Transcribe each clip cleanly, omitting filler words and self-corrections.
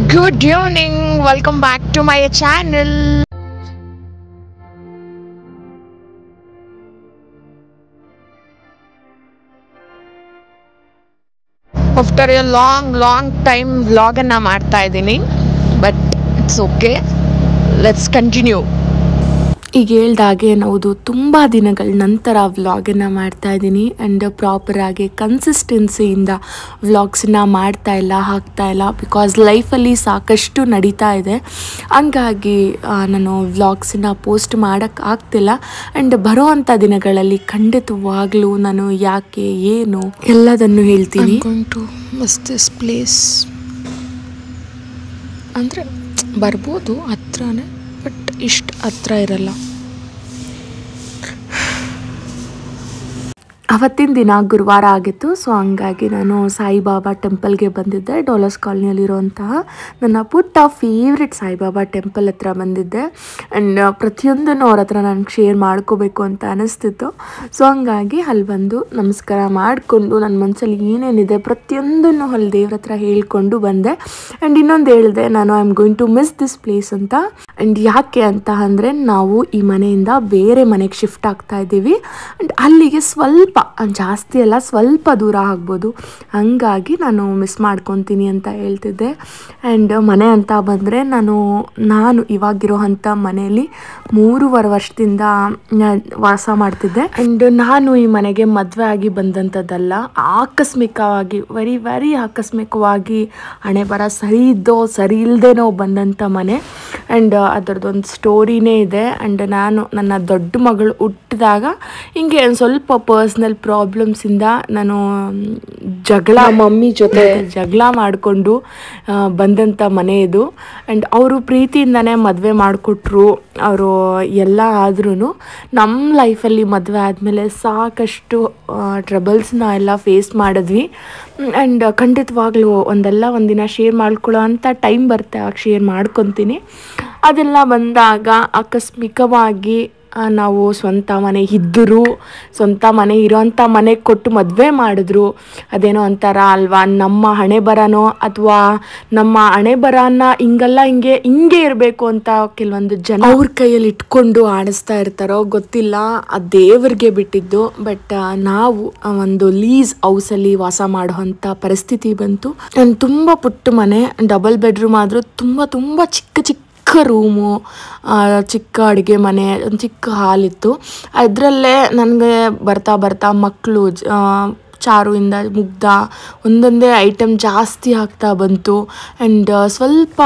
Good evening, welcome back to my channel. After a long time vlog ಅನ್ನ ಮಾಡ್ತಾ ಇದ್ದೀನಿ, but it's okay. Let's continue. ಈಗ ಹೇಳ್ದಾಗೆ ನಾವು ತುಂಬ ದಿನಗಳ ನಂತರ ವ್ಲಾಗನ್ನು ಮಾಡ್ತಾ ಇದ್ದೀನಿ ಆ್ಯಂಡ್ ಪ್ರಾಪರಾಗಿ ಕನ್ಸಿಸ್ಟೆನ್ಸಿಯಿಂದ ವ್ಲಾಗ್ಸನ್ನ ಹಾಕ್ತಾ ಇಲ್ಲ ಬಿಕಾಸ್ ಲೈಫಲ್ಲಿ ಸಾಕಷ್ಟು ನಡೀತಾ ಇದೆ. ಹಂಗಾಗಿ ನಾನು ವ್ಲಾಗ್ಸನ್ನ ಪೋಸ್ಟ್ ಮಾಡೋಕ್ಕೆ ಆಗ್ತಿಲ್ಲ. ಆ್ಯಂಡ್ ಬರೋ ಅಂಥ ದಿನಗಳಲ್ಲಿ ಖಂಡಿತವಾಗ್ಲೂ ನಾನು ಯಾಕೆ ಏನು ಎಲ್ಲದನ್ನು ಹೇಳ್ತೀನಿ. ಟು ಮಿಸ್ ದಿಸ್ ಪ್ಲೇಸ್ ಅಂದರೆ ಬರ್ಬೋದು ಹತ್ರನೇ, ಬಟ್ ಇಷ್ಟು ಹತ್ರ ಇರಲ್ಲ. ಅವತ್ತಿನ ದಿನ ಗುರುವಾರ ಆಗಿತ್ತು. ಸೊ ಹಂಗಾಗಿ ನಾನು ಸಾಯಿಬಾಬಾ ಟೆಂಪಲ್ಗೆ ಬಂದಿದ್ದೆ. ಡಾಲರ್ಸ್ ಕಾಲನಿಯಲ್ಲಿರುವಂತಹ ನನ್ನ ಪುಟ್ಟ ಫೇವ್ರೆಟ್ ಸಾಯಿಬಾಬಾ ಟೆಂಪಲ್ ಹತ್ರ ಬಂದಿದ್ದೆ. ಆ್ಯಂಡ್ ಪ್ರತಿಯೊಂದನ್ನು ಅವ್ರ ಹತ್ರ ನನಗೆ ಶೇರ್ ಮಾಡ್ಕೋಬೇಕು ಅಂತ ಅನ್ನಿಸ್ತಿತ್ತು. ಸೊ ಹಂಗಾಗಿ ಅಲ್ಲಿ ಬಂದು ನಮಸ್ಕಾರ ಮಾಡಿಕೊಂಡು ನನ್ನ ಮನಸ್ಸಲ್ಲಿ ಏನೇನಿದೆ ಪ್ರತಿಯೊಂದನ್ನು ಅಲ್ಲಿ ದೇವ್ರ ಹತ್ರ ಹೇಳ್ಕೊಂಡು ಬಂದೆ. ಆ್ಯಂಡ್ ಇನ್ನೊಂದು ಹೇಳಿದೆ, ನಾನು I am going to miss this place ಅಂತ. ಆ್ಯಂಡ್ ಯಾಕೆ ಅಂತ ಅಂದರೆ ನಾವು ಈ ಮನೆಯಿಂದ ಬೇರೆ ಮನೆಗೆ ಶಿಫ್ಟ್ ಆಗ್ತಾ ಇದ್ದೀವಿ. ಆ್ಯಂಡ್ ಅಲ್ಲಿಗೆ ಸ್ವಲ್ಪ ಜಾಸ್ತಿ ಅಲ್ಲ, ಸ್ವಲ್ಪ ದೂರ ಆಗ್ಬೋದು. ಹಂಗಾಗಿ ನಾನು ಮಿಸ್ ಮಾಡ್ಕೊತೀನಿ ಅಂತ ಹೇಳ್ತಿದ್ದೆ. ಆ್ಯಂಡ್ ಮನೆ ಅಂತ ಬಂದರೆ ನಾನು ಇವಾಗಿರೋ ಅಂಥ ಮನೆಯಲ್ಲಿ 3.5 ವರ್ಷದಿಂದ ವಾಸ ಮಾಡ್ತಿದ್ದೆ. ಆ್ಯಂಡ್ ನಾನು ಈ ಮನೆಗೆ ಮದುವೆ ಆಗಿ ಬಂದಂಥದ್ದಲ್ಲ, ಆಕಸ್ಮಿಕವಾಗಿ ವೆರಿ ಆಕಸ್ಮಿಕವಾಗಿ ಹಣೆ ಬರ ಸರಿ ಇದ್ದೋ ಸರಿ ಇಲ್ಲದೇನೋ ಬಂದಂಥ ಮನೆ. ಆ್ಯಂಡ್ ಅದರದ್ದೊಂದು ಸ್ಟೋರಿನೇ ಇದೆ. ಆ್ಯಂಡ್ ನಾನು ನನ್ನ ದೊಡ್ಡ ಮಗಳು ಹುಟ್ಟಿದಾಗ ಹಿಂಗೆ ಒಂದು ಸ್ವಲ್ಪ ಪರ್ಸ್ನಲ್ ಪ್ರಾಬ್ಲಮ್ಸಿಂದ ನಾನು ಮಮ್ಮಿ ಜೊತೆ ಜಗಳ ಮಾಡಿಕೊಂಡು ಬಂದಂಥ ಮನೆ ಇದು. ಆ್ಯಂಡ್ ಅವರು ಪ್ರೀತಿಯಿಂದನೇ ಮದುವೆ ಮಾಡಿಕೊಟ್ರು ಅವರು ಎಲ್ಲ. ಆದ್ರೂ ನಮ್ಮ ಲೈಫಲ್ಲಿ ಮದುವೆ ಆದಮೇಲೆ ಸಾಕಷ್ಟು ಟ್ರಬಲ್ಸ್ನ ಎಲ್ಲ ಫೇಸ್ ಮಾಡಿದ್ವಿ. ಆ್ಯಂಡ್ ಖಂಡಿತವಾಗ್ಲೂ ಒಂದಿನ ಶೇರ್ ಮಾಡ್ಕೊಳ್ಳೋ ಅಂಥ ಟೈಮ್ ಬರುತ್ತೆ, ಆಗ ಶೇರ್ ಮಾಡ್ಕೊತೀನಿ. ಅದೆಲ್ಲ ಬಂದಾಗ ಆಕಸ್ಮಿಕವಾಗಿ ನಾವು ಸ್ವಂತ ಮನೆ ಇದ್ದರೂ ಸ್ವಂತ ಮನೆ ಇರೋಂಥ ಮನೆಗೆ ಕೊಟ್ಟು ಮದುವೆ ಮಾಡಿದ್ರು. ಅದೇನೋ ಒಂಥರ ಅಲ್ವಾ, ನಮ್ಮ ಹಣೆ ಬರನೋ ಅಥವಾ ನಮ್ಮ ಹಣೆ ಬರನ ಹಿಂಗೆ ಇರಬೇಕು ಅಂತ ಕೆಲವೊಂದು ಜನ ಅವ್ರ ಕೈಯಲ್ಲಿ ಇಟ್ಕೊಂಡು ಆಡಿಸ್ತಾ ಇರ್ತಾರೋ ಗೊತ್ತಿಲ್ಲ, ಆ ದೇವ್ರಿಗೆ ಬಿಟ್ಟಿದ್ದು. ಬಟ್ ನಾವು ಒಂದು ಲೀಸ್ ಹೌಸಲ್ಲಿ ವಾಸ ಮಾಡುವಂಥ ಪರಿಸ್ಥಿತಿ ಬಂತು. ತುಂಬ ಪುಟ್ಟ ಮನೆ, ಡಬಲ್ ಬೆಡ್ರೂಮ್ ಆದರೂ ತುಂಬ ಚಿಕ್ಕ ರೂಮು, ಚಿಕ್ಕ ಅಡುಗೆ ಮನೆ, ಒಂದು ಚಿಕ್ಕ ಹಾಲಿತ್ತು. ಅದರಲ್ಲೇ ನನಗೆ ಬರ್ತಾ ಮಕ್ಕಳು ಚಾರುವಿಂದ ಮುಗ್ಧ ಒಂದೊಂದೇ ಐಟಮ್ ಜಾಸ್ತಿ ಆಗ್ತಾ ಬಂತು. ಆ್ಯಂಡ್ ಸ್ವಲ್ಪ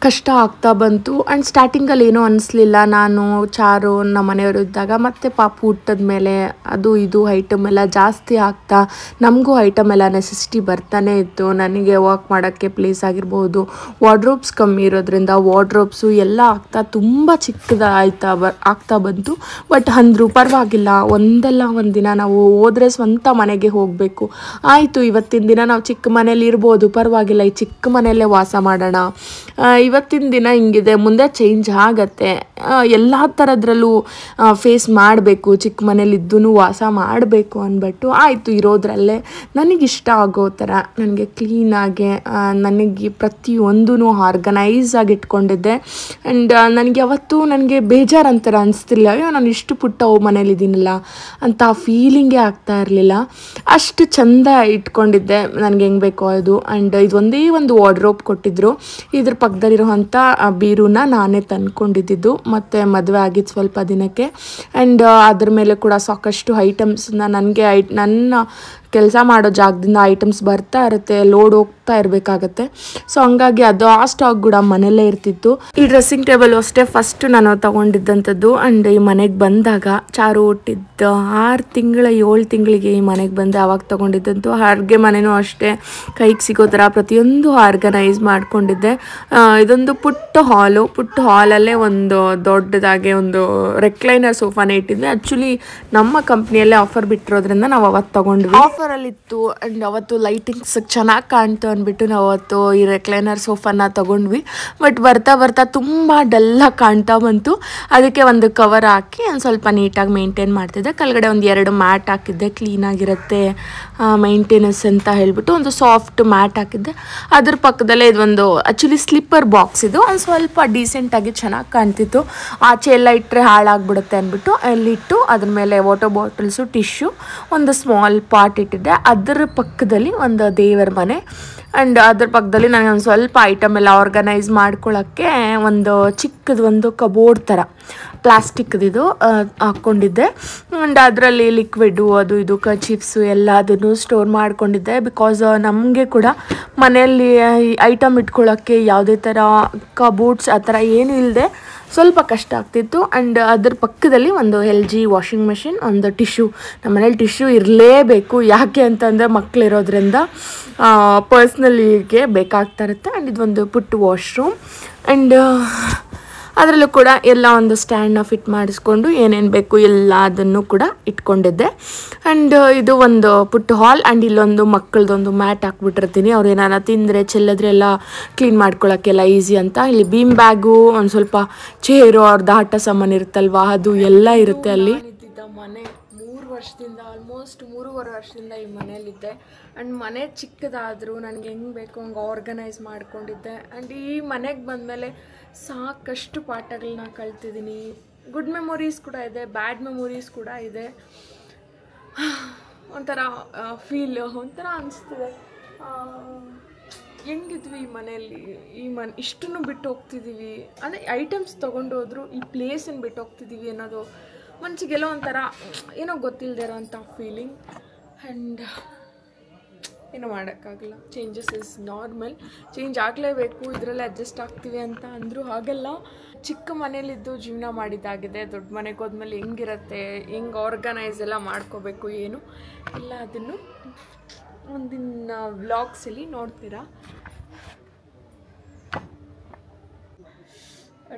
ಕಷ್ಟ ಆಗ್ತಾ ಬಂತು. ಆ್ಯಂಡ್ ಸ್ಟಾರ್ಟಿಂಗಲ್ಲಿ ಏನೂ ಅನ್ನಿಸ್ಲಿಲ್ಲ. ನಾನು ಚಾರು ನಮ್ಮ ಮನೆಯವರು ಇದ್ದಾಗ ಮತ್ತೆ ಪಾಪು ಹುಟ್ಟಿದ ಮೇಲೆ ಅದು ಇದು ಐಟಮ್ ಎಲ್ಲ ಜಾಸ್ತಿ ಆಗ್ತಾ ನಮಗೂ ಐಟಮ್ ಎಲ್ಲ ನೆಸೆಸಿಟಿ ಬರ್ತಾನೆ ಇತ್ತು. ನನಗೆ ವಾಕ್ ಮಾಡೋಕ್ಕೆ ಪ್ಲೇಸ್ ಆಗಿರ್ಬೋದು, ವಾರ್ಡ್ರೋಬ್ಸ್ ಕಮ್ಮಿ ಇರೋದ್ರಿಂದ ವಾರ್ಡ್ರೋಬ್ಸು ಎಲ್ಲ ಆಗ್ತಾ ತುಂಬ ಆಗ್ತಾ ಬಂತು. ಬಟ್ ಅಂದರೂ ಪರವಾಗಿಲ್ಲ, ಒಂದು ದಿನ ನಾವು ಹೋದರೆ ಸ್ವಂತ ಮನೆಗೆ ಹೋಗಬೇಕು. ಆಯಿತು, ಇವತ್ತಿನ ದಿನ ನಾವು ಚಿಕ್ಕ ಮನೇಲಿ ಇರ್ಬೋದು, ಪರವಾಗಿಲ್ಲ, ಈ ಚಿಕ್ಕ ಮನೆಯಲ್ಲೇ ವಾಸ ಮಾಡೋಣ. ಇವತ್ತಿನ ದಿನ ಹಿಂಗಿದೆ, ಮುಂದೆ ಚೇಂಜ್ ಆಗತ್ತೆ. ಎಲ್ಲ ಥರದ್ರಲ್ಲೂ ಫೇಸ್ ಮಾಡಬೇಕು, ಚಿಕ್ಕ ಮನೇಲಿದ್ದೂ ವಾಸ ಮಾಡಬೇಕು ಅಂದ್ಬಿಟ್ಟು ಆಯಿತು, ಇರೋದ್ರಲ್ಲೇ ನನಗಿಷ್ಟ ಆಗೋ ಥರ ನನಗೆ ಕ್ಲೀನಾಗೆ ನನಗೆ ಪ್ರತಿಯೊಂದೂ ಆರ್ಗನೈಸ್ ಆಗಿ ಇಟ್ಕೊಂಡಿದ್ದೆ. ಆ್ಯಂಡ್ ನನಗೆ ಬೇಜಾರಂತರ ಅನಿಸ್ತಿಲ್ಲ, ಅಯ್ಯೋ ನಾನು ಇಷ್ಟು ಪುಟ್ಟ ಮನೇಲಿದ್ದೀನಲ್ಲ ಅಂತ ಫೀಲಿಂಗೇ ಆಗ್ತಾ ಇರಲಿಲ್ಲ. ಅಷ್ಟು ಚೆಂದ ಇಟ್ಕೊಂಡಿದ್ದೆ ನನಗೆ ಹೆಂಗೆ ಬೇಕೋ ಅದು. ಆ್ಯಂಡ್ ಇದೊಂದೇ ಒಂದು ವಾರ್ಡ್ರೋಬ್ ಕೊಟ್ಟಿದ್ರು. ಇದ್ರ ಪಕ್ಕದಲ್ಲಿರುವಂಥ ಬೀರೂನ ನಾನೇ ತಂದ್ಕೊಂಡಿದ್ದು ಮತ್ತು ಮದುವೆ ಆಗಿದ್ದು ಸ್ವಲ್ಪ ದಿನಕ್ಕೆ. ಆ್ಯಂಡ್ ಅದ್ರ ಮೇಲೆ ಕೂಡ ಸಾಕಷ್ಟು ಐಟಮ್ಸನ್ನ ನನ್ನ ಕೆಲಸ ಮಾಡೋ ಜಾಗದಿಂದ ಐಟಮ್ಸ್ ಬರ್ತಾ ಇರುತ್ತೆ, ಲೋಡ್ ಹೋಗ್ತಾ ಇರಬೇಕಾಗತ್ತೆ. ಸೊ ಹಂಗಾಗಿ ಅದು ಆ ಸ್ಟಾಕ್ ಕೂಡ ಮನೆಯಲ್ಲೇ ಇರ್ತಿತ್ತು. ಈ ಡ್ರೆಸ್ಸಿಂಗ್ ಟೇಬಲ್ ಅಷ್ಟೇ ಫಸ್ಟ್ ನಾನು ತೊಗೊಂಡಿದ್ದಂಥದ್ದು. ಆ್ಯಂಡ್ ಈ ಮನೆಗೆ ಬಂದಾಗ ಚಾರು ಹುಟ್ಟಿದ್ದ 6 ತಿಂಗಳ 7 ತಿಂಗಳಿಗೆ ಈ ಮನೆಗೆ ಬಂದೆ, ಆವಾಗ ತೊಗೊಂಡಿದ್ದಂತು. ಅಡುಗೆ ಮನೆಯೂ ಅಷ್ಟೇ ಕೈಗೆ ಸಿಗೋ ಥರ ಪ್ರತಿಯೊಂದು ಆರ್ಗನೈಸ್ ಮಾಡ್ಕೊಂಡಿದ್ದೆ. ಇದೊಂದು ಪುಟ್ಟ ಹಾಲಲ್ಲೇ ಒಂದು ದೊಡ್ಡದಾಗೆ ಒಂದು ರೆಕ್ಲೈನರ್ ಸೋಫಾನೇ ಇಟ್ಟಿದ್ದೆ. ಆ್ಯಕ್ಚುಲಿ ನಮ್ಮ ಕಂಪ್ನಿಯಲ್ಲೇ ಆಫರ್ ಬಿಟ್ಟಿರೋದ್ರಿಂದ ನಾವು ಅವತ್ತು ತೊಗೊಂಡ್ವಿ. ಆಫರಲ್ಲಿತ್ತು ಆ್ಯಂಡ್ ಅವತ್ತು ಲೈಟಿಂಗ್ಸ್ ಚೆನ್ನಾಗಿ ಕಾಣ್ತು ಅಂದ್ಬಿಟ್ಟು ನಾವು ಅವತ್ತು ಈ ರೆಕ್ಲೈನರ್ ಸೋಫಾನ ತೊಗೊಂಡ್ವಿ. ಬಟ್ ಬರ್ತಾ ತುಂಬ ಡಲ್ಲಾಗಿ ಕಾಣ್ತಾ ಬಂತು. ಅದಕ್ಕೆ ಒಂದು ಕವರ್ ಹಾಕಿ ಒಂದು ಸ್ವಲ್ಪ ನೀಟಾಗಿ ಮೇಂಟೈನ್ ಮಾಡ್ತಿದ್ದೆ. ಕೆಳಗಡೆ ಒಂದು 2 ಮ್ಯಾಟ್ ಹಾಕಿದ್ದೆ, ಕ್ಲೀನಾಗಿರುತ್ತೆ ಮೇಂಟೆನೆನ್ಸ್ ಅಂತ ಹೇಳ್ಬಿಟ್ಟು ಒಂದು ಸಾಫ್ಟ್ ಮ್ಯಾಟ್ ಹಾಕಿದ್ದೆ. ಅದ್ರ ಪಕ್ಕದಲ್ಲೇ ಇದೊಂದು ಆ್ಯಕ್ಚುಲಿ ಸ್ಲಿಪ್ಪರ್ ಬಾಕ್ಸ್, ಇದು ಒಂದು ಸ್ವಲ್ಪ ಡೀಸೆಂಟಾಗಿ ಚೆನ್ನಾಗಿ ಕಾಣ್ತಿತ್ತು. ಆಚೆ ಎಲ್ಲ ಇಟ್ಟರೆ ಹಾಳಾಗ್ಬಿಡುತ್ತೆ ಅಂದ್ಬಿಟ್ಟು ಅಲ್ಲಿಟ್ಟು ಅದ್ರ ಮೇಲೆ ವಾಟರ್ ಬಾಟಲ್ಸು, ಟಿಶ್ಯೂ, ಒಂದು ಸ್ಮಾಲ್ ಪಾಟ್ ಇಟ್ಟಿದ್ದೆ. ಅದರ ಪಕ್ಕದಲ್ಲಿ ಒಂದು ದೇವರ ಮನೆ ಆ್ಯಂಡ್ ಅದ್ರ ಪಕ್ಕದಲ್ಲಿ ನನಗೆ ಒಂದು ಸ್ವಲ್ಪ ಐಟಮ್ ಎಲ್ಲ ಆರ್ಗನೈಸ್ ಮಾಡ್ಕೊಳ್ಳೋಕ್ಕೆ ಒಂದು ಚಿಕ್ಕದೊಂದು ಕಬೋರ್ಡ್ ಥರ ಪ್ಲಾಸ್ಟಿಕ್ದಿದು ಹಾಕ್ಕೊಂಡಿದ್ದೆ. ಆ್ಯಂಡ್ ಅದರಲ್ಲಿ ಲಿಕ್ವಿಡು ಅದು ಇದು ಕರ್ಚೀಫ್ಸು ಎಲ್ಲ ಅದನ್ನು ಸ್ಟೋರ್ ಮಾಡ್ಕೊಂಡಿದ್ದೆ. ಬಿಕಾಸ್ ನಮಗೆ ಕೂಡ ಮನೆಯಲ್ಲಿ ಐಟಮ್ ಇಟ್ಕೊಳ್ಳೋಕ್ಕೆ ಯಾವುದೇ ಥರ ಕಬೋರ್ಡ್ಸ್ ಆ ಥರ ಏನೂ ಇಲ್ಲದೆ ಸ್ವಲ್ಪ ಕಷ್ಟ ಆಗ್ತಿತ್ತು. ಆ್ಯಂಡ್ ಅದ್ರ ಪಕ್ಕದಲ್ಲಿ ಒಂದು LG ವಾಷಿಂಗ್ ಮೆಷಿನ್, ಒಂದು ಟಿಶ್ಯೂ. ನಮ್ಮ ಮನೇಲಿ ಟಿಶ್ಯೂ ಇರಲೇಬೇಕು, ಯಾಕೆ ಅಂತಂದರೆ ಮಕ್ಕಳಿರೋದ್ರಿಂದ ಪರ್ಸ್ನಲಿಗೆ ಬೇಕಾಗ್ತಾ ಇರುತ್ತೆ. ಆ್ಯಂಡ್ ಇದೊಂದು ಪುಟ್ಟ ವಾಶ್ರೂಮ್ ಆ್ಯಂಡ್ ಅದರಲ್ಲೂ ಕೂಡ ಎಲ್ಲ ಒಂದು ಸ್ಟ್ಯಾಂಡ್ನ ಫಿಟ್ ಮಾಡಿಸ್ಕೊಂಡು ಏನೇನು ಬೇಕು ಎಲ್ಲ ಅದನ್ನು ಕೂಡ ಇಟ್ಕೊಂಡಿದ್ದೆ. ಆ್ಯಂಡ್ ಇದು ಒಂದು ಪುಟ್ಟ ಹಾಲ್ ಆ್ಯಂಡ್ ಇಲ್ಲೊಂದು ಮಕ್ಕಳದೊಂದು ಮ್ಯಾಟ್ ಹಾಕ್ಬಿಟ್ಟಿರ್ತೀನಿ, ಅವ್ರು ಏನಾರ ತಿಂದರೆ ಚೆಲ್ಲಿದ್ರೆ ಎಲ್ಲ ಕ್ಲೀನ್ ಮಾಡ್ಕೊಳ್ಳೋಕ್ಕೆಲ್ಲ ಈಸಿ ಅಂತ. ಇಲ್ಲಿ ಬೀಮ್ ಬ್ಯಾಗು, ಒಂದು ಸ್ವಲ್ಪ ಚೇರು, ಅವ್ರದ್ದು ಆಟ ಸಾಮಾನು ಇರುತ್ತಲ್ವ ಅದು ಎಲ್ಲ ಇರುತ್ತೆ ಅಲ್ಲಿ. ಮನೆ 3 ವರ್ಷದಿಂದ ಆಲ್ಮೋಸ್ಟ್ 3.5 ವರ್ಷದಿಂದ ಈ ಮನೇಲಿದ್ದೆ. ಆ್ಯಂಡ್ ಮನೆ ಚಿಕ್ಕದಾದರೂ ನನಗೆ ಹೆಂಗೆ ಬೇಕು ಹಂಗೆ ಆರ್ಗನೈಸ್ ಮಾಡ್ಕೊಂಡಿದ್ದೆ. ಆ್ಯಂಡ್ ಈ ಮನೆಗೆ ಬಂದಮೇಲೆ ಸಾಕಷ್ಟು ಪಾಠಗಳನ್ನ ಕಲ್ತಿದ್ದೀನಿ. ಗುಡ್ ಮೆಮೊರೀಸ್ ಕೂಡ ಇದೆ, ಬ್ಯಾಡ್ ಮೆಮೊರೀಸ್ ಕೂಡ ಇದೆ. ಒಂಥರ ಫೀಲ್ ಒಂಥರ ಅನಿಸ್ತಿದೆ, ಹೆಂಗಿದ್ವಿ ಈ ಮನೆಯಲ್ಲಿ, ಇಷ್ಟನ್ನು ಬಿಟ್ಟು ಹೋಗ್ತಿದ್ದೀವಿ ಅಂದರೆ ಐಟಮ್ಸ್ ತೊಗೊಂಡೋದ್ರು ಈ ಪ್ಲೇಸನ್ನು ಬಿಟ್ಟು ಹೋಗ್ತಿದ್ದೀವಿ ಅನ್ನೋದು ಮನಸ್ಸಿಗೆಲ್ಲ ಒಂಥರ ಏನೋ ಗೊತ್ತಿಲ್ಲದೆ ಇರೋಂಥ ಫೀಲಿಂಗ್. ಆ್ಯಂಡ್ ಏನೋ ಮಾಡೋಕ್ಕಾಗಲ್ಲ, ಚೇಂಜಸ್ ಇಸ್ ನಾರ್ಮಲ್, ಚೇಂಜ್ ಆಗಲೇಬೇಕು, ಇದರಲ್ಲೇ ಅಡ್ಜಸ್ಟ್ ಆಗ್ತೀವಿ ಅಂತ ಅಂದರೂ ಹಾಗೆಲ್ಲ. ಚಿಕ್ಕ ಮನೇಲಿದ್ದು ಜೀವನ ಮಾಡಿದ್ದಾಗಿದೆ, ದೊಡ್ಡ ಮನೆಗೆ ಹೋದ್ಮೇಲೆ ಹೆಂಗಿರುತ್ತೆ, ಹೆಂಗೆ ಆರ್ಗನೈಸ್ ಎಲ್ಲ ಮಾಡ್ಕೋಬೇಕು ಏನು ಎಲ್ಲ ಅದನ್ನು ಮುಂದಿನ ವ್ಲಾಗ್ಸಲ್ಲಿ ನೋಡ್ತೀರಾ.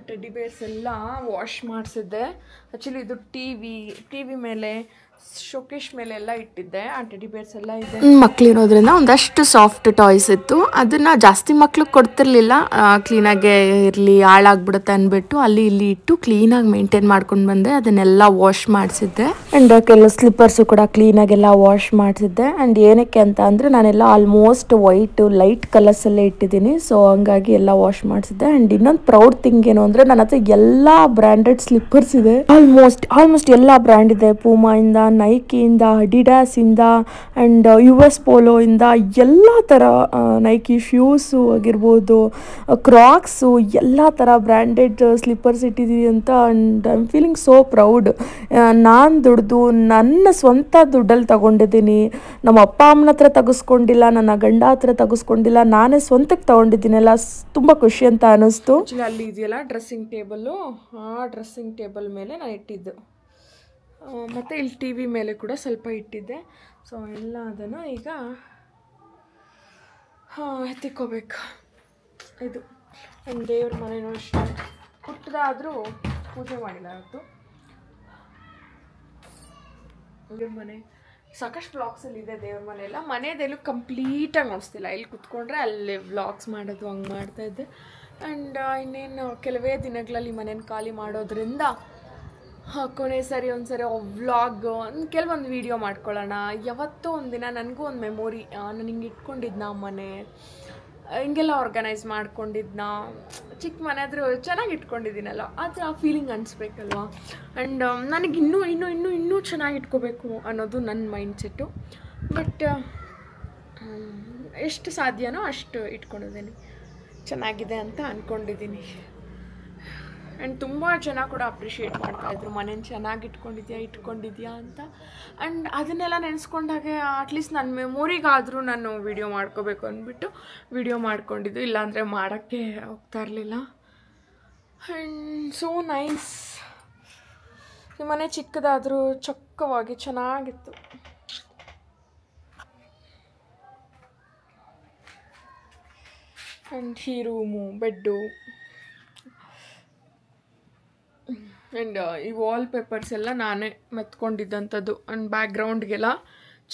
ಟೆಡಿ ಬೇರ್ಸ್ ಎಲ್ಲ ವಾಶ್ ಮಾಡಿಸಿದ್ದೆ. ಆ್ಯಕ್ಚುಲಿ ಇದು ಟಿ ವಿ ಮೇಲೆ ಶೋಕೇಶ್ ಮೇಲೆ ಎಲ್ಲ ಇಟ್ಟಿದ್ದೆ. ಆ ಟೆಡಿ ಬೇರ್ಸ್ ಎಲ್ಲ ಇದೆ. ಮಕ್ಕಳಿರೋದ್ರಿಂದ ಒಂದಷ್ಟು ಸಾಫ್ಟ್ ಟಾಯ್ಸ್ ಇತ್ತು, ಅದನ್ನು ಜಾಸ್ತಿ ಮಕ್ಳಿಗೆ ಕೊಡ್ತಿರ್ಲಿಲ್ಲ, ಕ್ಲೀನಾಗೆ ಇರಲಿ ಹಾಳಾಗ್ಬಿಡುತ್ತೆ ಅಂದ್ಬಿಟ್ಟು ಅಲ್ಲಿ ಇಲ್ಲಿ ಇಟ್ಟು ಕ್ಲೀನಾಗಿ ಮೇಂಟೈನ್ ಮಾಡ್ಕೊಂಡು ಬಂದೆ. ಅದನ್ನೆಲ್ಲ ವಾಶ್ ಮಾಡಿಸಿದ್ದೆ. ಆ್ಯಂಡ್ ಕೆಲವು ಸ್ಲಿಪ್ಪರ್ಸು ಕೂಡ ಕ್ಲೀನಾಗೆಲ್ಲ ವಾಶ್ ಮಾಡಿಸಿದ್ದೆ. ಆ್ಯಂಡ್ ಏನಕ್ಕೆ ಅಂತ ಅಂದರೆ ನಾನೆಲ್ಲ ಆಲ್ಮೋಸ್ಟ್ ವೈಟ್ ಲೈಟ್ ಕಲರ್ಸಲ್ಲೇ ಇಟ್ಟಿದ್ದೀನಿ, ಸೊ ಹಂಗಾಗಿ ಎಲ್ಲ ವಾಶ್ ಮಾಡಿಸಿದ್ದೆ. ಆ್ಯಂಡ್ ಇನ್ನೊಂದು ಪ್ರೌಡ್ ಥಿಂಗ್ ಏನು ಅಂದರೆ ನನ್ನ ಹತ್ರ ಎಲ್ಲ ಬ್ರ್ಯಾಂಡೆಡ್ ಸ್ಲಿಪ್ಪರ್ಸ್ ಇದೆ, ಆಲ್ಮೋಸ್ಟ್ ಎಲ್ಲ ಬ್ರ್ಯಾಂಡ್ ಇದೆ. ಪೂಮಾಯಿಂದ, ನೈಕಿಯಿಂದ, ಅಡಿಡಾಸಿಂದ ಆ್ಯಂಡ್ US ಪೋಲೋಯಿಂದ ಎಲ್ಲ ಥರ ನೈಕಿ ಶೂಸು ಆಗಿರ್ಬೋದು, ಕ್ರಾಕ್ಸು, ಎಲ್ಲ ಥರ ಬ್ರ್ಯಾಂಡೆಡ್ ಸ್ಲಿಪ್ಪರ್ಸ್ ಇಟ್ಟಿದ್ದೀವಿ ಅಂತ. And I am feeling so proud. ನಾನು ದುಡ್ದು ನನ್ನ ಸ್ವಂತ ದುಡ್ಡಲ್ಲಿ ತಗೊಂಡಿದ್ದೀನಿ, ನಮ್ಮ ಅಪ್ಪ ಅಮ್ಮನ ಹತ್ರ ತೆಗೆಸ್ಕೊಂಡಿಲ್ಲ, ನನ್ನ ಗಂಡ ಹತ್ರ ತೆಗೆಸ್ಕೊಂಡಿಲ್ಲ, ನಾನೇ ಸ್ವಂತಕ್ಕೆ ತೊಗೊಂಡಿದ್ದೀನಲ್ಲ, ತುಂಬ ಖುಷಿ ಅಂತ ಅನ್ನಿಸ್ತು. ಅಲ್ಲಿ ಇದೆಯಲ್ಲ ಡ್ರೆಸ್ಸಿಂಗ್ ಟೇಬಲ್ಲು, ಆ ಡ್ರೆಸ್ಸಿಂಗ್ ಟೇಬಲ್ ಮೇಲೆ ನಾನು ಇಟ್ಟಿದ್ದು, ಮತ್ತು ಇಲ್ಲಿ TV ಮೇಲೆ ಕೂಡ ಸ್ವಲ್ಪ ಇಟ್ಟಿದ್ದೆ. ಸೊ ಎಲ್ಲ ಅದನ್ನು ಈಗ ಎತ್ತಿಕೋಬೇಕು. ಇದು ನಮ್ಮ ದೇವ್ರ ಮನೆಯೂ ಅಷ್ಟೇ, ಪುಟ್ಟದಾದರೂ ಪೂಜೆ ಮಾಡಿಲ್ಲ ಇವತ್ತು. ದೇವ್ರ ಮನೆ ಸಾಕಷ್ಟು ವ್ಲಾಗ್ಸಲ್ಲಿ ಇದೆ, ದೇವ್ರ ಮನೆ ಎಲ್ಲ. ಮನೆಯದೆಲ್ಲೂ ಕಂಪ್ಲೀಟಾಗಿ ನೋಡಿಸ್ತಿಲ್ಲ, ಇಲ್ಲಿ ಕುತ್ಕೊಂಡ್ರೆ ಅಲ್ಲಿ ವ್ಲಾಗ್ಸ್ ಮಾಡೋದು ಹಂಗೆ ಮಾಡ್ತಾಯಿದ್ದೆ. ಆ್ಯಂಡ್ ಇನ್ನೇನು ಕೆಲವೇ ದಿನಗಳಲ್ಲಿ ಮನೇನ ಖಾಲಿ ಮಾಡೋದ್ರಿಂದ ಕೊನೆ ಸರಿ ಒಂದು ಸರಿ ವ್ಲಾಗ್ ಕೆಲವೊಂದು ವೀಡಿಯೋ ಮಾಡ್ಕೊಳ್ಳೋಣ. ಯಾವತ್ತೋ ಒಂದಿನ ನನಗೂ ಒಂದು ಮೆಮೊರಿ, ನಾನು ಹಿಂಗೆ ಇಟ್ಕೊಂಡಿದ್ನ ಮನೆ, ಹಿಂಗೆಲ್ಲ ಆರ್ಗನೈಸ್ ಮಾಡ್ಕೊಂಡಿದ್ನ, ಚಿಕ್ಕ ಮನೆ ಆದರೂ ಚೆನ್ನಾಗಿ ಇಟ್ಕೊಂಡಿದ್ದೀನಲ್ಲ, ಆದರೆ ಆ ಫೀಲಿಂಗ್ ಅನಿಸ್ಬೇಕಲ್ವ. ಆ್ಯಂಡ್ ನನಗೆ ಇನ್ನೂ ಚೆನ್ನಾಗಿ ಇಟ್ಕೋಬೇಕು ಅನ್ನೋದು ನನ್ನ ಮೈಂಡ್ ಸೆಟ್ಟು. ಬಟ್ ಎಷ್ಟು ಸಾಧ್ಯನೋ ಅಷ್ಟು ಇಟ್ಕೊಂಡಿದ್ದೀನಿ, ಚೆನ್ನಾಗಿದೆ ಅಂತ ಅಂದ್ಕೊಂಡಿದ್ದೀನಿ. ಆ್ಯಂಡ್ ತುಂಬ ಜನ ಕೂಡ ಅಪ್ರಿಷಿಯೇಟ್ ಮಾಡ್ತಾಯಿದ್ರು, ಮನೇನ ಚೆನ್ನಾಗಿ ಇಟ್ಕೊಂಡಿದ್ಯಾ ಅಂತ. ಆ್ಯಂಡ್ ಅದನ್ನೆಲ್ಲ ನೆನೆಸ್ಕೊಂಡಾಗೆ ಅಟ್ಲೀಸ್ಟ್ ನನ್ನ ಮೆಮೊರಿಗಾದರೂ ನಾನು ವೀಡಿಯೋ ಮಾಡ್ಕೋಬೇಕು ಅಂದ್ಬಿಟ್ಟು ವೀಡಿಯೋ ಮಾಡ್ಕೊಂಡಿದ್ದು, ಇಲ್ಲಾಂದರೆ ಮಾಡೋಕ್ಕೆ ಹೋಗ್ತಾ ಇರಲಿಲ್ಲ. And so nice. ಈ ಮನೆ ಚಿಕ್ಕದಾದರೂ ಚೊಕ್ಕವಾಗಿ ಚೆನ್ನಾಗಿತ್ತು. ಆ್ಯಂಡ್ ಈ ರೂಮು, ಬೆಡ್ಡು, ಆ್ಯಂಡ್ ಈ ವಾಲ್ ಪೇಪರ್ಸ್ ಎಲ್ಲ ನಾನೇ ಮೆತ್ಕೊಂಡಿದ್ದಂಥದ್ದು. ಆ್ಯಂಡ್ ಬ್ಯಾಕ್ಗ್ರೌಂಡ್ಗೆಲ್ಲ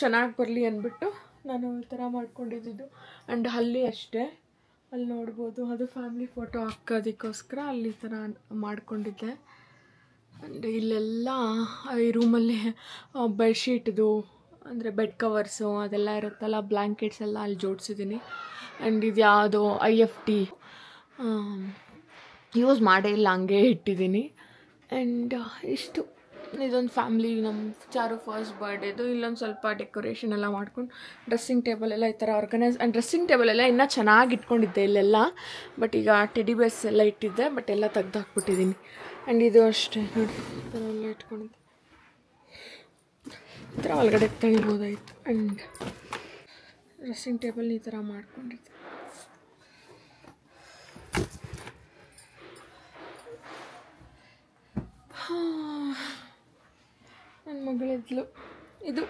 ಚೆನ್ನಾಗಿ ಬರಲಿ ಅಂದ್ಬಿಟ್ಟು ನಾನು ಈ ಥರ ಮಾಡ್ಕೊಂಡಿದ್ದು. ಆ್ಯಂಡ್ ಅಲ್ಲಿ ಅಷ್ಟೇ, ಅಲ್ಲಿ ನೋಡ್ಬೋದು, ಅದು ಫ್ಯಾಮಿಲಿ ಫೋಟೋ ಹಾಕೋದಕ್ಕೋಸ್ಕರ ಅಲ್ಲಿ ಈ ಥರ ಮಾಡ್ಕೊಂಡಿದ್ದೆ. ಆ್ಯಂಡ್ ಇಲ್ಲೆಲ್ಲ ಈ ರೂಮಲ್ಲಿ ಬೆಡ್ಶೀಟ್ದು ಅಂದರೆ ಬೆಡ್ ಕವರ್ಸು ಅದೆಲ್ಲ ಇರುತ್ತಲ್ಲ, ಬ್ಲ್ಯಾಂಕೆಟ್ಸ್ ಎಲ್ಲ ಅಲ್ಲಿ ಜೋಡಿಸಿದ್ದೀನಿ. ಆ್ಯಂಡ್ ಇದು ಯಾವುದೋ IFT ಯೂಸ್ ಮಾಡೇ ಇಲ್ಲ, ಹಂಗೆ ಇಟ್ಟಿದ್ದೀನಿ. ಆ್ಯಂಡ್ ಇಷ್ಟು, ಇದೊಂದು ಫ್ಯಾಮ್ಲಿ ನಮ್ಮ ಚಾರು ಫಸ್ಟ್ ಬರ್ಡೇದು. ಇಲ್ಲೊಂದು ಸ್ವಲ್ಪ ಡೆಕೋರೇಷನ್ ಎಲ್ಲ ಮಾಡ್ಕೊಂಡು ಡ್ರೆಸ್ಸಿಂಗ್ ಟೇಬಲ್ ಎಲ್ಲ ಈ ಥರ ಆರ್ಗನೈಸ್. ಆ್ಯಂಡ್ ಡ್ರೆಸ್ಸಿಂಗ್ ಟೇಬಲ್ ಎಲ್ಲ ಇನ್ನೂ ಚೆನ್ನಾಗಿ ಇಟ್ಕೊಂಡಿದ್ದೆ ಇಲ್ಲೆಲ್ಲ. ಬಟ್ ಈಗ ಟೆಡಿ ಬೇರ್ಸ್ ಎಲ್ಲ ಇಟ್ಟಿದ್ದೆ, ಬಟ್ ಎಲ್ಲ ತೆಗ್ದಾಕ್ಬಿಟ್ಟಿದ್ದೀನಿ. ಆ್ಯಂಡ್ ಇದು ಅಷ್ಟೇ ನೋಡಿ, ಈ ಥರ ಎಲ್ಲ ಇಟ್ಕೊಂಡಿದ್ದೆ, ಈ ಥರ ಒಳಗಡೆ ತೆಗಿಬೋದಾಯಿತು. ಆ್ಯಂಡ್ ಡ್ರೆಸ್ಸಿಂಗ್ ಟೇಬಲ್ ಈ ಥರ ಮಾಡ್ಕೊಂಡಿದ್ದೆ. ನನ್ನ ಮಗಳಿದ್ಲು. ಇದು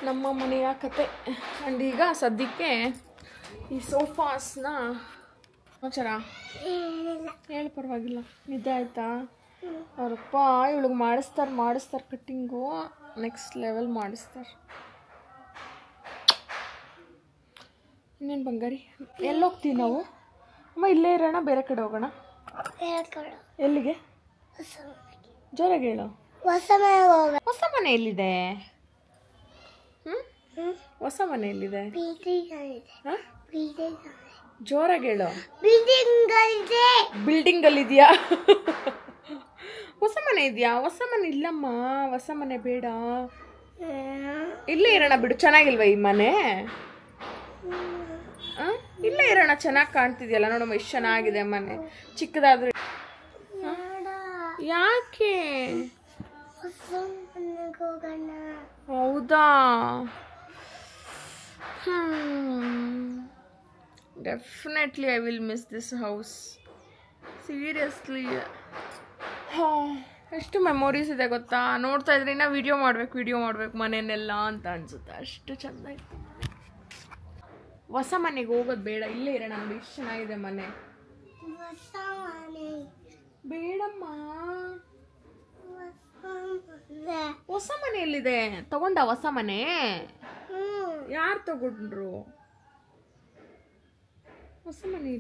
ನಮ್ಮ ಮನೆಯ ಕತೆ. ಆ್ಯಂಡ್ ಈಗ ಸದ್ಯಕ್ಕೆ ಈ ಸೋಫಾಸ್ನ ಆಚಾರ ಹೇಳಿ, ಪರವಾಗಿಲ್ಲ, ನಿದ್ದೆ ಆಯಿತಾ? ಅವರಪ್ಪ ಇವಳಿಗೆ ಮಾಡಿಸ್ತಾರೆ ಕಟ್ಟಿಂಗು, ನೆಕ್ಸ್ಟ್ ಲೆವೆಲ್ ಮಾಡಿಸ್ತಾರೆ. ಇನ್ನೇನು ಬಂಗಾರಿ, ಎಲ್ಲೋಗ್ತೀವಿ ನಾವು? ಅಮ್ಮ ಇಲ್ಲೇ ಇರೋಣ, ಬೇರೆ ಕಡೆ ಹೋಗೋಣ? ಎಲ್ಲಿಗೆ? ಜೋರಾಗಿ ಹೇಳು. ಹೊಸ ಮನೆ ಎಲ್ಲಿದೆ? ಹೊಸ ಮನೆ ಎಲ್ಲಿದೆ? ಜೋರಾಗಿ ಹೇಳು. ಬಿಲ್ಡಿಂಗ್ ಅಲ್ಲಿ ಇದೆಯಾ? ಹೊಸ ಮನೆ ಇದೆಯಾ? ಹೊಸ ಮನೆ ಇಲ್ಲಮ್ಮ, ಹೊಸ ಮನೆ ಬೇಡ, ಇಲ್ಲೇ ಇರೋಣ ಬಿಡು. ಚೆನ್ನಾಗಿಲ್ವ ಈ ಮನೆ? ಇಲ್ಲೇ ಇರೋಣ, ಚೆನ್ನಾಗಿ ಕಾಣ್ತಿದ್ಯಲ್ಲ ನೋಡಮ್ಮ, ಎಷ್ಟು ಚೆನ್ನಾಗಿದೆ ಮನೆ. ಚಿಕ್ಕದಾದ್ರೆ ಯಾಕೆ? ಹೌದಾ? Definitely I will miss this house, seriously. ಎಷ್ಟು ಮೆಮೊರೀಸ್ ಇದೆ ಗೊತ್ತಾ? ನೋಡ್ತಾ ಇದ್ರೆ ಇನ್ನ ವಿಡಿಯೋ ಮಾಡ್ಬೇಕು ಮನೆಯನ್ನೆಲ್ಲ ಅಂತ ಅನ್ಸುತ್ತೆ, ಅಷ್ಟು ಚೆಂದ ಇತ್ತು. ಹೊಸ ಮನೆಗೆ ಹೋಗೋದು ಬೇಡ, ಇಲ್ಲೇ ಇರೋಣ. ನೋಡಿ ಎಷ್ಟು ಚೆನ್ನಾಗಿದೆ ಮನೆ. ಬೇಡಮ್ಮ, ಹೊಸ ಮನೆ ಎಲ್ಲಿದೆ? ತಗೊಂಡ ಹೊಸ ಮನೆ? ಯಾರು ತಗೊಂಡ್ರು ಹೊಸ ಮನೆ?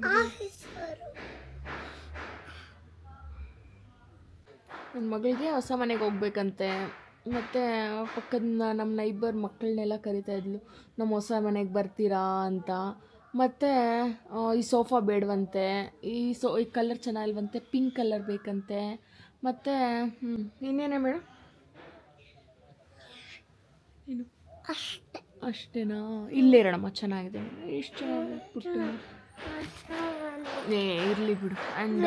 ನನ್ನ ಮಗಳಿಗೆ ಹೊಸ ಮನೆಗೆ ಹೋಗ್ಬೇಕಂತೆ. ಮತ್ತು ಪಕ್ಕದ ನಮ್ಮ ನೈಬರ್ ಮಕ್ಕಳನ್ನೆಲ್ಲ ಕರಿತಾ ಇದ್ಲು, ನಮ್ಮ ಹೊಸ ಮನೆಗೆ ಬರ್ತೀರಾ ಅಂತ. ಮತ್ತು ಈ ಸೋಫಾ ಬೇಡವಂತೆ, ಈ ಕಲರ್ ಚೆನ್ನಾಗಿಲ್ವಂತೆ, ಪಿಂಕ್ ಕಲರ್ ಬೇಕಂತೆ. ಮತ್ತು ಇನ್ನೇನೇ ಮೇಡಮ್? ಏನು ಅಷ್ಟೇನಾ? ಇಲ್ಲೇ ಇರೋಣಮ್ಮ, ಚೆನ್ನಾಗಿದೆ, ಎಷ್ಟು ಚೆನ್ನಾಗಿದೆ ಪುಟ್ಟ. ಇರಲಿ ಬಿಡು. ಆ್ಯಂಡ್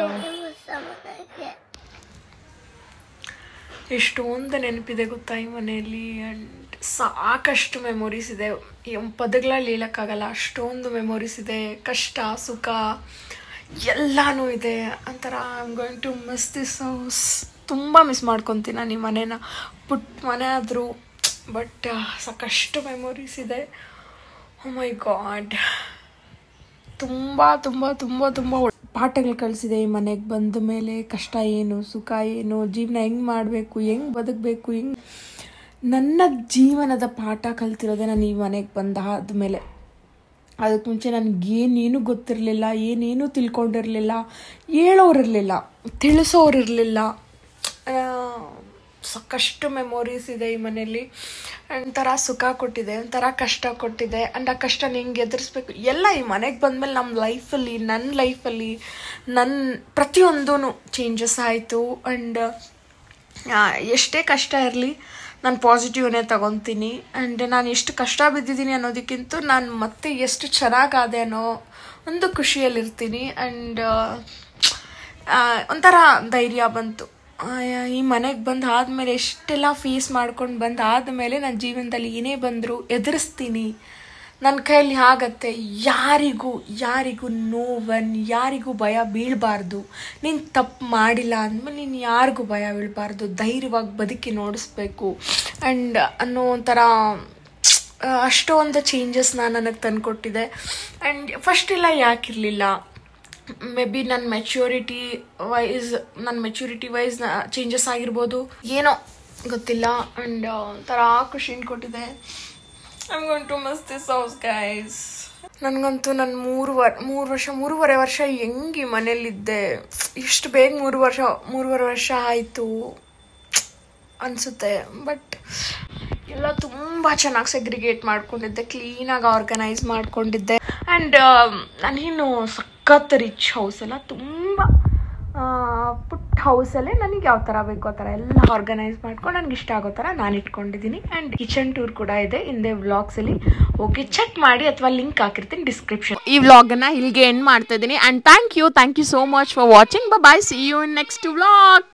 ಎಷ್ಟೊಂದು ನೆನಪಿದೆ ಗೊತ್ತಾ ಈ ಮನೆಯಲ್ಲಿ. ಆ್ಯಂಡ್ ಸಾಕಷ್ಟು ಮೆಮೊರೀಸ್ ಇದೆ, ಪದಗಳಲ್ಲಿ ಹೇಳೋಕ್ಕಾಗಲ್ಲ, ಅಷ್ಟೊಂದು ಮೆಮೊರೀಸ್ ಇದೆ. ಕಷ್ಟ ಸುಖ ಎಲ್ಲನೂ ಇದೆ. ಒಂಥರ I am going to miss this house. ತುಂಬ ಮಿಸ್ ಮಾಡ್ಕೊತೀನಿ ನಾನು ಈ ಮನೇನ. ಪುಟ್ಟ ಮನೆ ಆದರೂ ಬಟ್ ಸಾಕಷ್ಟು ಮೆಮೊರೀಸ್ ಇದೆ. ಓ ಮೈ ಗಾಡ್, ತುಂಬ ತುಂಬ ತುಂಬ ತುಂಬ ಪಾಠಗಳು ಕಳಿಸಿದೆ ಈ ಮನೆಗೆ ಬಂದ ಮೇಲೆ. ಕಷ್ಟ ಏನು, ಸುಖ ಏನು, ಜೀವನ ಹೆಂಗೆ ಮಾಡಬೇಕು, ಹೆಂಗೆ ಬದುಕಬೇಕು, ನನ್ನ ಜೀವನದ ಪಾಠ ಕಲ್ತಿರೋದೆ ನಾನು ಈ ಮನೆಗೆ ಬಂದಾದ್ಮೇಲೆ. ಅದಕ್ಕೆ ಮುಂಚೆ ನನಗೇನೇನು ಗೊತ್ತಿರಲಿಲ್ಲ, ಏನೇನು ತಿಳ್ಕೊಂಡಿರಲಿಲ್ಲ, ಹೇಳೋರಿರಲಿಲ್ಲ, ತಿಳಿಸೋರಿರಲಿಲ್ಲ. ಸಾಕಷ್ಟು ಮೆಮೊರೀಸ್ ಇದೆ ಈ ಮನೆಯಲ್ಲಿ. ಒಂಥರ ಸುಖ ಕೊಟ್ಟಿದೆ, ಒಂಥರ ಕಷ್ಟ ಕೊಟ್ಟಿದೆ. ಆ್ಯಂಡ್ ಆ ಕಷ್ಟನ ಹೆಂಗೆ ಎದುರಿಸ್ಬೇಕು ಎಲ್ಲ ಈ ಮನೆಗೆ ಬಂದಮೇಲೆ ನನ್ನ ಲೈಫಲ್ಲಿ ನನ್ನ ಪ್ರತಿಯೊಂದೂ ಚೇಂಜಸ್ ಆಯಿತು. ಆ್ಯಂಡ್ ಎಷ್ಟೇ ಕಷ್ಟ ಇರಲಿ ನಾನು ಪಾಸಿಟಿವ್ನೇ ತಗೊತೀನಿ. ಆ್ಯಂಡ್ ನಾನು ಎಷ್ಟು ಕಷ್ಟ ಬಿದ್ದಿದ್ದೀನಿ ಅನ್ನೋದಕ್ಕಿಂತ ನಾನು ಮತ್ತೆ ಎಷ್ಟು ಚೆನ್ನಾಗಾದೆ ಅನ್ನೋ ಒಂದು ಖುಷಿಯಲ್ಲಿರ್ತೀನಿ. ಆ್ಯಂಡ್ ಒಂಥರ ಧೈರ್ಯ ಬಂತು. ಈ ಮನೆಗೆ ಬಂದು ಆದಮೇಲೆ ಎಷ್ಟೆಲ್ಲ ಫೇಸ್ ಮಾಡ್ಕೊಂಡು ಬಂದಾದಮೇಲೆ ನನ್ನ ಜೀವನದಲ್ಲಿ ಏನೇ ಬಂದರೂ ಎದುರಿಸ್ತೀನಿ. ನನ್ನ ಕೈಯಲ್ಲಿ ಆಗತ್ತೆ. ಯಾರಿಗೂ ಯಾರಿಗೂ ಭಯ ಬೀಳಬಾರ್ದು. ನೀನು ತಪ್ಪು ಮಾಡಿಲ್ಲ ಅಂದಮೇಲೆ ನೀನು ಯಾರಿಗೂ ಭಯ ಬೀಳಬಾರ್ದು, ಧೈರ್ಯವಾಗಿ ಬದುಕಿ ನೋಡಿಸ್ಬೇಕು ಆ್ಯಂಡ್ ಅನ್ನೋ ಒಂಥರ ಅಷ್ಟೊಂದು ಚೇಂಜಸ್ನ ನನಗೆ ತಂದುಕೊಟ್ಟಿದೆ. ಆ್ಯಂಡ್ ಫಸ್ಟೆಲ್ಲ ಯಾಕಿರಲಿಲ್ಲ, ಮೇ ಬಿ ನನ್ನ ಮೆಚ್ಯೂರಿಟಿ ವೈಸ್ ಚೇಂಜಸ್ ಆಗಿರ್ಬೋದು, ಏನೋ ಗೊತ್ತಿಲ್ಲ. ಆ್ಯಂಡ್ ಒಂಥರ ಖುಷಿನ ಕೊಟ್ಟಿದೆ. I am going to miss this house guys. ನನಗಂತೂ ನಾನು ಮೂರುವರೆ ವರ್ಷ ಹೆಂಗೆ ಮನೇಲಿದ್ದೆ, ಇಷ್ಟು ಬೇಗ ಮೂರುವರೆ ವರ್ಷ ಆಯಿತು ಅನಿಸುತ್ತೆ. ಬಟ್ ಎಲ್ಲ ತುಂಬ ಚೆನ್ನಾಗಿ ಸೆಗ್ರಿಗೇಟ್ ಮಾಡ್ಕೊಂಡಿದ್ದೆ, ಕ್ಲೀನಾಗಿ ಆರ್ಗನೈಸ್ ಮಾಡ್ಕೊಂಡಿದ್ದೆ. ಆ್ಯಂಡ್ ನಾನೇನು ಸಖತ್ ರಿಚ್ ಹೌಸ್ ಅಲ್ಲ, ತುಂಬ ಪುಟ್ಟ ಹೌಸಲ್ಲೇ ನನಗೆ ಯಾವ ಥರ ಬೇಕೋ ಆ ಥರ ಎಲ್ಲ ಆರ್ಗನೈಸ್ ಮಾಡ್ಕೊಂಡು ನನಗೆ ಇಷ್ಟ ಆಗೋ ಥರ ನಾನು ಇಟ್ಕೊಂಡಿದ್ದೀನಿ. ಆ್ಯಂಡ್ ಕಿಚನ್ ಟೂರ್ ಕೂಡ ಇದೆ ಹಿಂದೆ ವ್ಲಾಗ್ಸಲ್ಲಿ, ಹೋಗಿ ಚೆಕ್ ಮಾಡಿ ಅಥವಾ ಲಿಂಕ್ ಹಾಕಿರ್ತೀನಿ ಡಿಸ್ಕ್ರಿಪ್ಷನ್. ಈ ವ್ಲಾಗನ್ನು ಇಲ್ಲಿಗೆ ಎಂಡ್ ಮಾಡ್ತಾ ಇದ್ದೀನಿ. And thank you so much for watching. Bye, see you in next vlog.